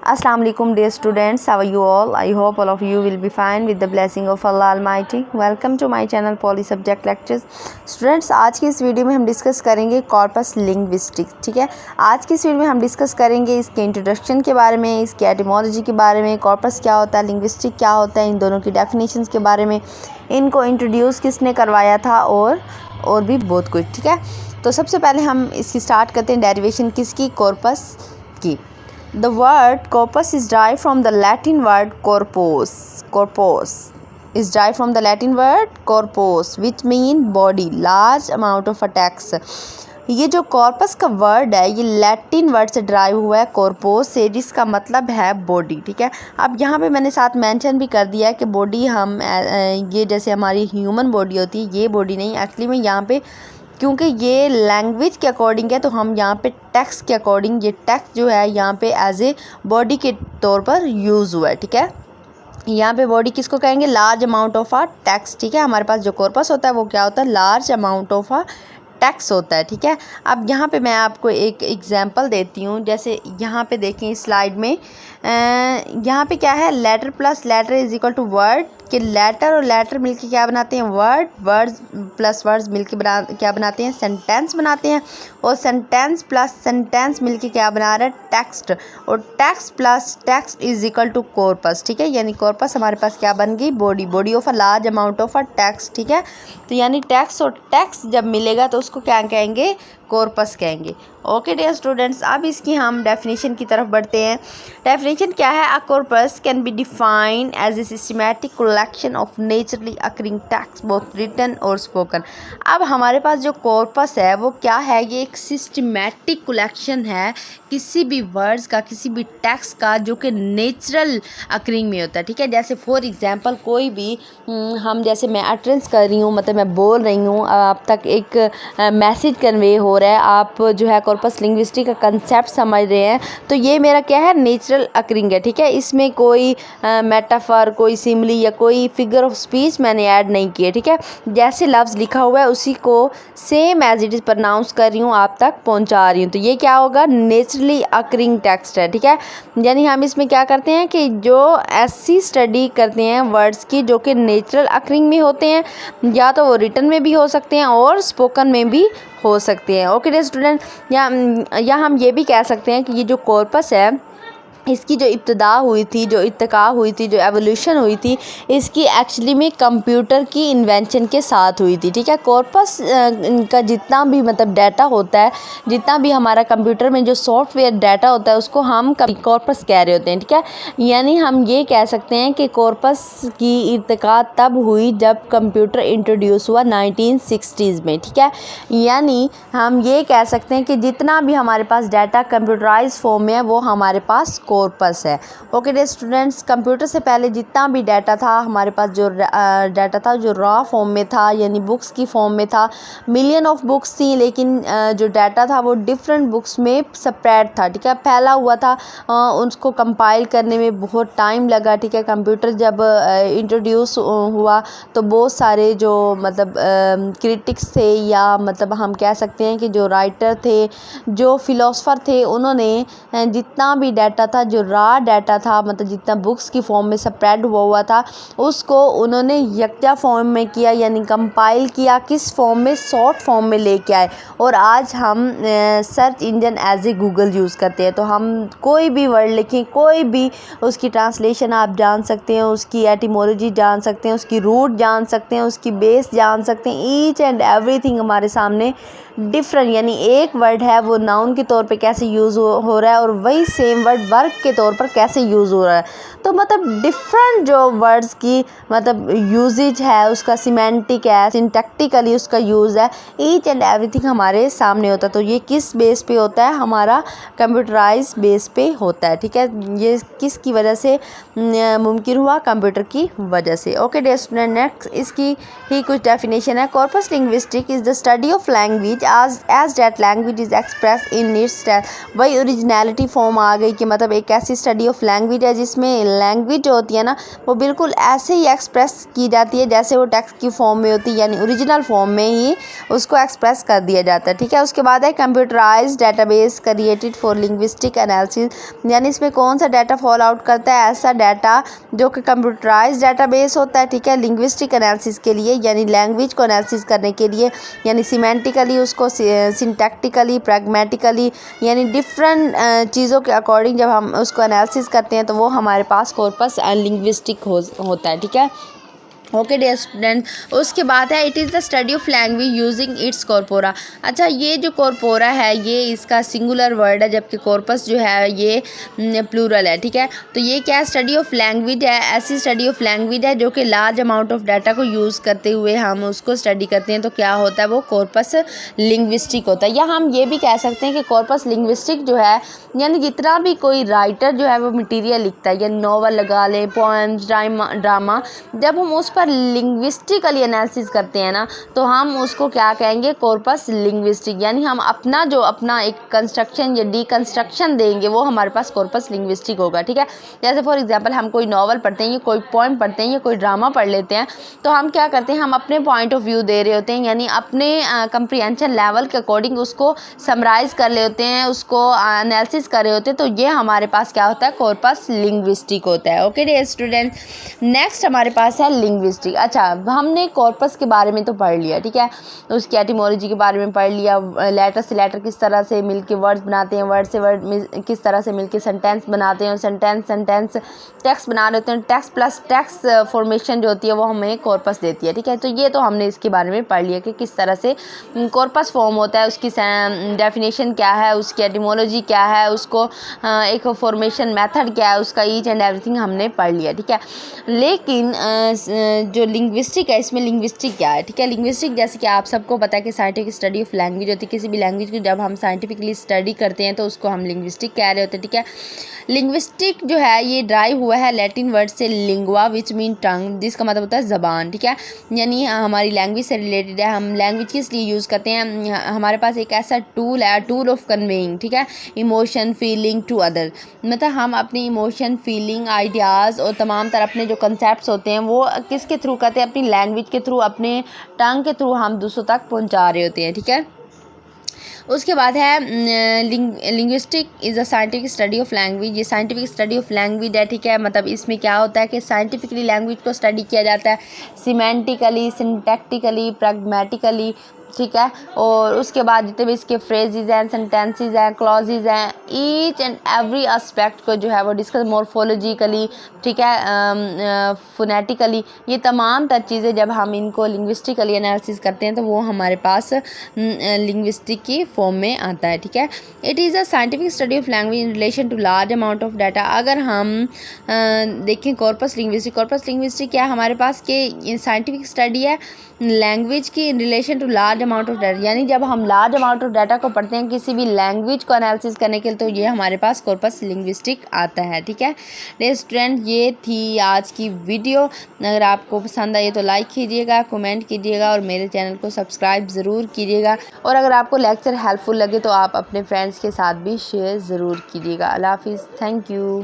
Assalamu alaikum dear students, how are you all? I hope all of you will be fine with the blessing of Allah Almighty. Welcome to my channel Poly Subject Lectures. Students, आज की इस video में हम discuss करेंगे corpus linguistics. ठीक है, आज की इस वीडियो में हम डिस्कस करेंगे इसके इंट्रोडक्शन के बारे में, इसकी एटिमोलॉजी के बारे में, कॉर्पस क्या होता है, लिंग्विस्टिक क्या होता है, इन दोनों की डेफिनेशंस के बारे में, इनको इंट्रोड्यूस किसने करवाया था और भी बहुत कुछ. ठीक है, तो सबसे पहले हम इसकी स्टार्ट करते हैं डेरिवेशन किसकी, कॉर्पस की. The word corpus is derived from the Latin word corpus. Corpus is derived from the Latin word corpus, which mean body, large amount of attacks. ये जो कॉर्पस का वर्ड है ये लैटिन वर्ड से drive हुआ है कॉर्पोस से, जिसका मतलब है बॉडी. ठीक है, अब यहाँ पे मैंने साथ मेंशन भी कर दिया है कि बॉडी हम ये जैसे हमारी ह्यूमन बॉडी होती है, ये बॉडी नहीं. एक्चुअली में यहाँ पे क्योंकि ये लैंग्वेज के अकॉर्डिंग है तो हम यहाँ पे टेक्स्ट के अकॉर्डिंग, ये टेक्स्ट जो है यहाँ पे एज ए बॉडी के तौर पर यूज़ हुआ है. ठीक है, यहाँ पे बॉडी किसको कहेंगे, large amount of a text. ठीक है, हमारे पास जो कॉर्पस होता है वो क्या होता है, large amount of a text होता है. ठीक है, अब यहाँ पे मैं आपको एक एग्जांपल देती हूँ. जैसे यहाँ पे देखें स्लाइड में, यहाँ पे क्या है, letter plus letter is equal to word, कि लेटर और लेटर मिलके क्या बनाते हैं, वर्ड, वर्ड्स प्लस वर्ड्स मिलके क्या बनाते हैं, सेंटेंस बनाते हैं. और सेंटेंस प्लस सेंटेंस मिलके क्या बना रहा है, टेक्स्ट. और text plus text is equal to corpus. ठीक है, यानी कॉर्पस हमारे पास क्या बन गई, body, body of a large amount of a text. ठीक है, तो यानी टेक्स्ट और टेक्स्ट जब मिलेगा तो उसको क्या कहेंगे, कॉर्पस कहेंगे. ओके डियर स्टूडेंट्स, अब इसकी हम डेफिनेशन की तरफ बढ़ते हैं. डेफिनेशन क्या है, a corpus can be defined as a systematic collection of naturally occurring text both written और स्पोकन. अब हमारे पास जो कॉर्पस है वो क्या है, ये एक सिस्टमैटिक कलेक्शन है किसी भी वर्ड्स का, किसी भी टेक्स्ट का जो कि नेचुरल अकरिंग में होता है. ठीक है, जैसे फॉर एग्जांपल कोई भी हम जैसे मैं अटरेंस कर रही हूँ, मतलब मैं बोल रही हूँ, आप तक एक मैसेज कन्वे हो रहा है, आप जो है कॉर्पस लिंग्विस्टिक का कंसेप्ट समझ रहे हैं, तो ये मेरा क्या है, नेचुरल अकरिंग है. ठीक है, इसमें कोई मेटाफर, कोई सिमली या कोई फिगर ऑफ स्पीच मैंने ऐड नहीं किया. ठीक है, जैसे लफ्ज़ लिखा हुआ है उसी को same as it is pronounce कर रही हूँ, आप तक पहुँचा रही हूँ, तो ये क्या होगा, नेचुरली अकरिंग टेक्स्ट है. ठीक है, यानी हम इसमें क्या करते हैं कि जो ऐसी स्टडी करते हैं वर्ड्स की जो कि नेचुरल अकरिंग में होते हैं, या तो वो रिटन में भी हो सकते हैं और स्पोकन में भी हो सकते हैं. ओके डियर स्टूडेंट, या हम ये भी कह सकते हैं कि ये जो कॉर्पस है इसकी जो इब्तिदा हुई थी, जो इत्तका हुई थी, जो एवोल्यूशन हुई थी, इसकी एक्चुअली में कंप्यूटर की इन्वेंशन के साथ हुई थी. ठीक है, कॉर्पस का जितना भी मतलब डाटा होता है, जितना भी हमारा कंप्यूटर में जो सॉफ्टवेयर डाटा होता है उसको हम कॉर्पस कह रहे होते हैं. ठीक है, यानी हम ये कह सकते हैं कि कॉर्पस की इत्तका तब हुई जब कंप्यूटर इंट्रोड्यूस हुआ 1960s में. ठीक है, यानी हम ये कह सकते हैं कि जितना भी हमारे पास डाटा कंप्यूटराइज फॉर्म में है वो हमारे पास कॉर्पस है. ओके डियर स्टूडेंट्स, कंप्यूटर से पहले जितना भी डाटा था हमारे पास, जो डाटा था जो रॉ फॉर्म में था, यानी बुक्स की फॉर्म में था, मिलियन ऑफ बुक्स थी, लेकिन जो डाटा था वो डिफरेंट बुक्स में स्प्रेड था. ठीक है, फैला हुआ था, उसको कंपाइल करने में बहुत टाइम लगा. ठीक है, कंप्यूटर जब इंट्रोड्यूस हुआ तो बहुत सारे जो मतलब क्रिटिक्स थे, या मतलब हम कह सकते हैं कि जो राइटर थे, जो फिलोसफर थे, उन्होंने जितना भी डाटा था, जो रॉ डाटा था, मतलब जितना बुक्स की फॉर्म में स्प्रेड हुआ था, उसको उन्होंने यकजा फॉर्म में किया, यानी कंपाइल किया. किस फॉर्म में, शॉर्ट फॉर्म में लेके आए. और आज हम search engine as a Google use करते हैं, तो हम कोई भी वर्ड लिखें, कोई भी उसकी ट्रांसलेशन आप जान सकते हैं, उसकी एटिमोलॉजी जान सकते हैं, उसकी रूट जान सकते हैं, उसकी बेस जान सकते हैं. ईच एंड एवरीथिंग हमारे सामने डिफरेंट, यानी एक वर्ड है वो नाउन के तौर पे कैसे यूज़ हो रहा है और वही सेम वर्ड वर्ब के तौर पर कैसे यूज़ हो रहा है. तो मतलब डिफरेंट जो वर्ड्स की मतलब यूजेज है, उसका सिमेंटिक है, सिंटैक्टिकली उसका यूज़ है, ईच एंड एवरीथिंग हमारे सामने होता है. तो ये किस बेस पे होता है, हमारा कंप्यूटराइज बेस पे होता है. ठीक है, ये किसकी वजह से मुमकिन हुआ, कंप्यूटर की वजह से. ओके डियर स्टूडेंट, नेक्स्ट इसकी ही कुछ डेफिनेशन है. Corpus linguistic is the study of language as that language is expressed in its वही ओरिजिनलिटी फॉर्म आ गई कि मतलब एक एक ऐसी स्टडी ऑफ लैंग्वेज है जिसमें लैंग्वेज जो होती है ना वो बिल्कुल ऐसे ही एक्सप्रेस की जाती है जैसे वो टेक्स्ट की फॉर्म में होती है, यानी ओरिजिनल फॉर्म में ही उसको एक्सप्रेस कर दिया जाता है। ठीक है, उसके बाद है computerised database created for linguistic analysis, यानी इसमें कौन सा डाटा फॉल आउट करता है, ऐसा डाटा जो कि कंप्यूटराइज्ड डेटाबेस होता है। ठीक है, लिंग्विस्टिक एनालिसिस के लिए, यानी लैंग्वेज को एनालिसिस करने के लिए, यानी सिमेंटिकली उसको, सिंटैक्टिकली, प्रैग्मेटिकली, यानी डिफरेंट चीज़ों के अकॉर्डिंग जब हम उसको एनालिसिस करते हैं तो वो हमारे पास कॉर्पस लिंग्विस्टिक होता है। ठीक है, ओके डियर स्टूडेंट, उसके बाद है it is the study of language using its corpora. अच्छा, ये जो कॉर्पोरा है ये इसका सिंगुलर वर्ड है, जबकि कॉर्पस जो है ये प्लूरल है। ठीक है, तो ये क्या स्टडी ऑफ लैंग्वेज है, ऐसी स्टडी ऑफ लैंग्वेज है जो कि लार्ज अमाउंट ऑफ डाटा को यूज़ करते हुए हम उसको स्टडी करते हैं, तो क्या होता है वो कॉर्पस लिंग्विस्टिक होता है। या हम ये भी कह सकते हैं कि कॉर्पस लिंग्विस्टिक जो है, यानी जितना भी कोई राइटर जो है वो मटीरियल लिखता है, यानी नॉवल लगा लें, पोएम्स, ड्रामा, जब हम उस पर लिंग्विस्टिकली एनालिसिस करते हैं ना तो हम उसको क्या कहेंगे, कॉर्पस लिंग्विस्टिक, यानी हम अपना एक कंस्ट्रक्शन या डीकंस्ट्रक्शन देंगे वो हमारे पास कॉर्पस लिंग्विस्टिक होगा। ठीक है, जैसे फॉर एग्जांपल हम कोई नॉवल पढ़ते हैं या कोई पोएम पढ़ते हैं या कोई ड्रामा पढ़ लेते हैं, तो हम क्या करते हैं, हम अपने पॉइंट ऑफ व्यू दे रहे होते हैं, यानी अपने कंप्रीहेंशन लेवल के अकॉर्डिंग उसको समराइज कर रहे होते हैं, उसको एनालिसिस कर रहे होते हैं, तो ये हमारे पास क्या होता है, कॉर्पस लिंग्विस्टिक होता है। ओके डियर स्टूडेंट, नेक्स्ट हमारे पास है लिंग्विस्टिक। अच्छा, हमने कॉर्पस के बारे में तो पढ़ लिया। ठीक है, उसकी एटिमोलॉजी के बारे में पढ़ लिया, लेटर से लेटर किस तरह से मिलके वर्ड्स बनाते हैं, वर्ड से वर्ड किस तरह से मिलके सेंटेंस बनाते हैं, और सेंटेंस टेक्स्ट बना रहे होते हैं, टेक्स्ट प्लस टेक्स्ट फॉर्मेशन जो होती है वो हमें कॉर्पस देती है। ठीक है, तो ये तो हमने इसके बारे में पढ़ लिया कि किस तरह से कॉर्पस फॉर्म होता है, उसकी डेफिनेशन क्या है, उसकी एटिमोलॉजी क्या है, उसको एक फॉर्मेशन मेथड क्या है उसका, ईच एंड एवरीथिंग हमने पढ़ लिया। ठीक है, लेकिन जो लिंग्विस्टिक है इसमें लिंग्विस्टिक क्या है। ठीक है, लिंग्विस्टिक जैसे कि आप सबको पता है कि साइंटिफिक स्टडी ऑफ लैंग्वेज होती है, किसी भी लैंग्वेज की जब हम साइंटिफिकली स्टडी करते हैं तो उसको हम लिंग्विस्टिक कह रहे होते हैं। ठीक है, लिंग्विस्टिक जो है ये ड्राइव हुआ है लैटिन वर्ड से लिंगुआ विच मीन टंग, जिसका मतलब होता है ज़बान। ठीक है, यानी हमारी लैंग्वेज से रिलेटेड है। हम लैंग्वेज किस लिए यूज़ करते हैं, हमारे पास एक ऐसा टूल है, टूल ऑफ कन्वेइंग, ठीक है, इमोशन फीलिंग टू अदर, मतलब हम अपनी इमोशन फीलिंग आइडियाज़ और तमाम तरह अपने जो कंसेप्ट होते हैं वो किसके थ्रू करते हैं, अपनी लैंग्वेज के थ्रू, अपने टंग के थ्रू हम दूसरों तक पहुंचा रहे होते हैं। ठीक है, उसके बाद है linguistic is a scientific study of language. ये साइंटिफिक स्टडी ऑफ लैंग्वेज है। ठीक है, मतलब इसमें क्या होता है कि साइंटिफिकली लैंग्वेज को स्टडी किया जाता है, सिमेंटिकली, सिंटैक्टिकली, प्रैग्मेटिकली। ठीक है, और उसके बाद जितने भी इसके फ्रेजेस हैं, सेंटेंसेस हैं, क्लॉजेज हैं, ईच एंड एवरी एस्पेक्ट को जो है वो डिस्कस मॉर्फोलॉजिकली, ठीक है, फोनेटिकली, ये तमाम तर चीज़ें जब हम इनको लिंग्विस्टिकली एनालिसिस करते हैं तो वो हमारे पास लिंग्विस्टिक की फॉर्म में आता है। ठीक है, it is a scientific study of language in relation to large amount of data. अगर हम देखें कॉर्पस लिंग्विस्टिक क्या हमारे पास के साइंटिफिक स्टडी है लैंग्वेज की in relation to large amount of data, यानी जब हम लार्ज अमाउंट ऑफ डाटा को पढ़ते हैं किसी भी लैंग्वेज को एनालिसिस करने के लिए तो ये हमारे पास कॉर्पस लिंग्विस्टिक आता है। ठीक है डियर स्टूडेंट, ये थी आज की वीडियो। अगर आपको पसंद आई तो लाइक कीजिएगा, कमेंट कीजिएगा और मेरे चैनल को सब्सक्राइब ज़रूर कीजिएगा। और अगर आपको लेक्चर हेल्पफुल लगे तो आप अपने फ्रेंड्स के साथ भी शेयर ज़रूर कीजिएगा। अल्लाह हाफिज़, थैंक यू।